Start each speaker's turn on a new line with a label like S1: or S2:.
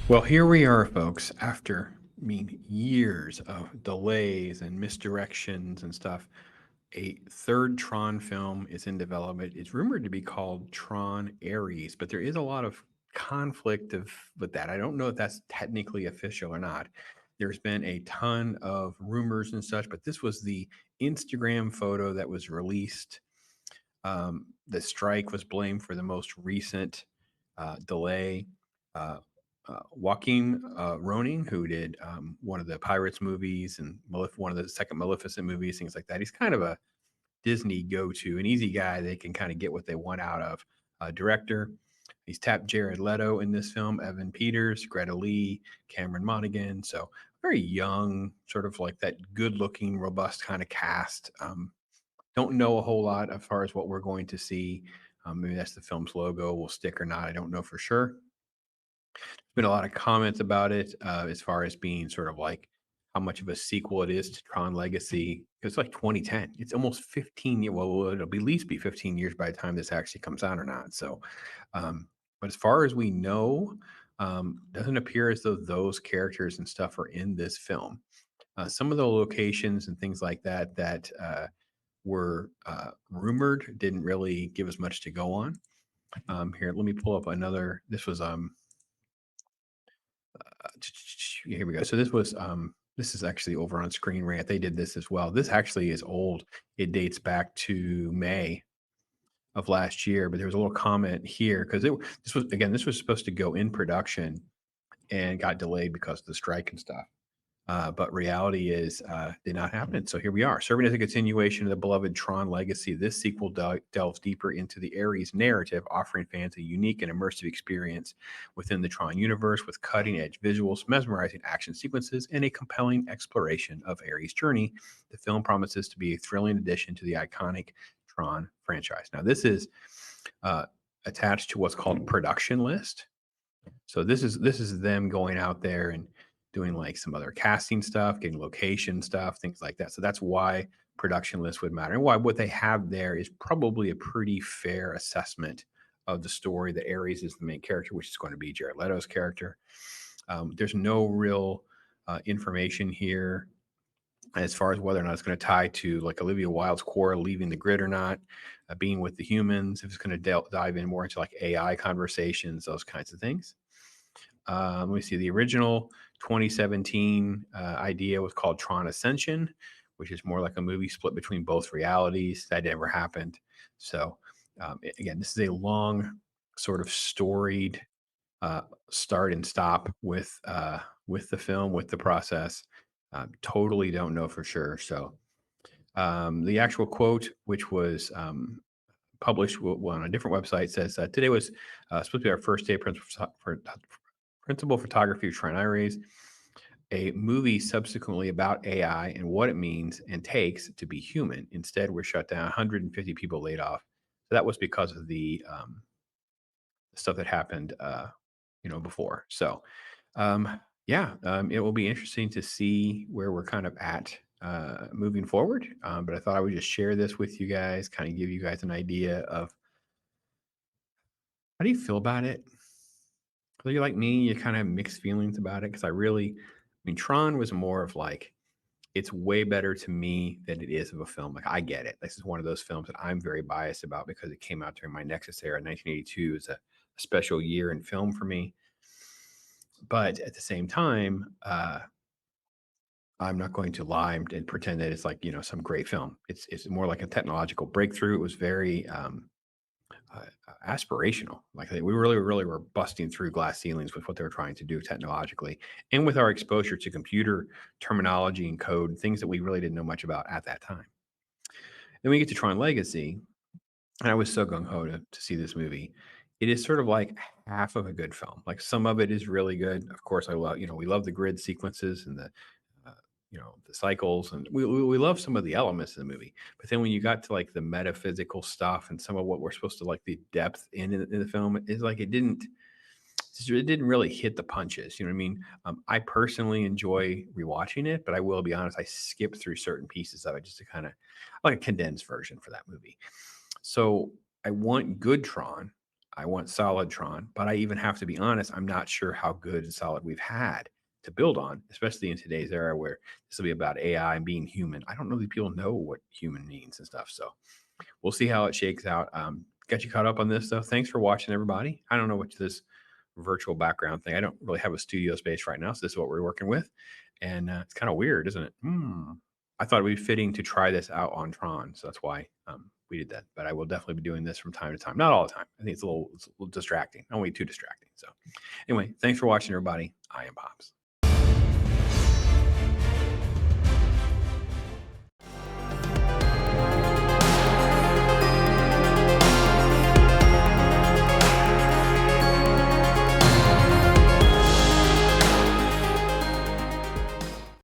S1: Well, here we are, folks, after years of delays and misdirections and stuff. A third Tron film is in development. It's rumored to be called Tron Ares, but there is a lot of conflict with that. I don't know if that's technically official or not. There's been a ton of rumors and such, but this was the Instagram photo that was released. The strike was blamed for the most recent delay. Uh, Joaquin Roning, who did one of the Pirates movies and one of the second Maleficent movies, things like that. He's kind of a Disney go-to, an easy guy they can kind of get what they want out of. Director. He's tapped Jared Leto in this film, Evan Peters, Greta Lee, Cameron Monaghan. So very young, sort of like that good-looking, robust kind of cast. Don't know a whole lot as far as what we're going to see. Maybe that's the film's logo will stick or not. I don't know for sure. There's been a lot of comments about it as far as being sort of like how much of a sequel it is to Tron Legacy. It's like 2010. It's almost 15 years. Well, it'll be at least be 15 years by the time this actually comes out or not. So, but as far as we know, doesn't appear as though those characters and stuff are in this film. Some of the locations and things like that were rumored didn't really give us much to go on. Here, let me pull up another. This was here we go. So this is actually over on Screen Rant. They did this as well. This actually is old. It dates back to May of last year, but there was a little comment here because this was supposed to go in production and got delayed because of the strike and stuff. But reality is did not happen. So here we are, serving as a continuation of the beloved Tron legacy. This sequel delves deeper into the Ares narrative, offering fans a unique and immersive experience within the Tron universe with cutting-edge visuals, mesmerizing action sequences, and a compelling exploration of Ares' journey. The film promises to be a thrilling addition to the iconic Tron franchise. Now, this is attached to what's called production list. So this is them going out there and doing like some other casting stuff, getting location stuff, things like that. So that's why production list would matter. And why what they have there is probably a pretty fair assessment of the story that Ares is the main character, which is going to be Jared Leto's character. There's no real information here as far as whether or not it's going to tie to like Olivia Wilde's core leaving the grid or not, being with the humans, if it's going to dive in more into like AI conversations, those kinds of things. Let me see. The original 2017 idea was called Tron Ascension, which is more like a movie split between both realities. That never happened. So, again, this is a long, sort of storied start and stop with the film, with the process. Totally don't know for sure. So, the actual quote, which was published on a different website, says today was supposed to be our first day principal photography of Trent Ires, a movie subsequently about AI and what it means and takes to be human. Instead, we're shut down, 150 people laid off. So that was because of the stuff that happened, before. So, yeah, it will be interesting to see where we're kind of at moving forward. But I thought I would just share this with you guys, kind of give you guys an idea of how do you feel about it? So you're like me, you kind of have mixed feelings about it because Tron was more of like, it's way better to me than it is of a film. Like, I get it. This is one of those films that I'm very biased about because it came out during my Nexus era. 1982 is a special year in film for me. But at the same time, I'm not going to lie and pretend that it's like, some great film. It's more like a technological breakthrough. It was very aspirational. Like we really were busting through glass ceilings with what they were trying to do technologically, and with our exposure to computer terminology and code, things that we really didn't know much about at that time. Then we get to Tron Legacy, and I was so gung ho to see this movie. It is sort of like half of a good film. Like some of it is really good. Of course, I love we love the grid sequences and the the cycles, and we love some of the elements of the movie. But then when you got to like the metaphysical stuff and some of what we're supposed to like the depth in the film is like it didn't really hit the punches. You know what I mean? I personally enjoy rewatching it, but I will be honest, I skip through certain pieces of it just to kind of like a condensed version for that movie. So I want good Tron. I want solid Tron, but I even have to be honest, I'm not sure how good and solid we've had to build on, especially in today's era where this will be about AI and being human. I don't know that people know what human means and stuff. So we'll see how it shakes out. Got you caught up on this though. Thanks for watching, everybody. I don't know what this virtual background thing. I don't really have a studio space right now, so this is what we're working with, and it's kind of weird, isn't it? I thought it would be fitting to try this out on Tron, so that's why we did that. But I will definitely be doing this from time to time, not all the time. I think it's a little distracting. I don't want to be too distracting. So anyway, thanks for watching, everybody. I am Pops.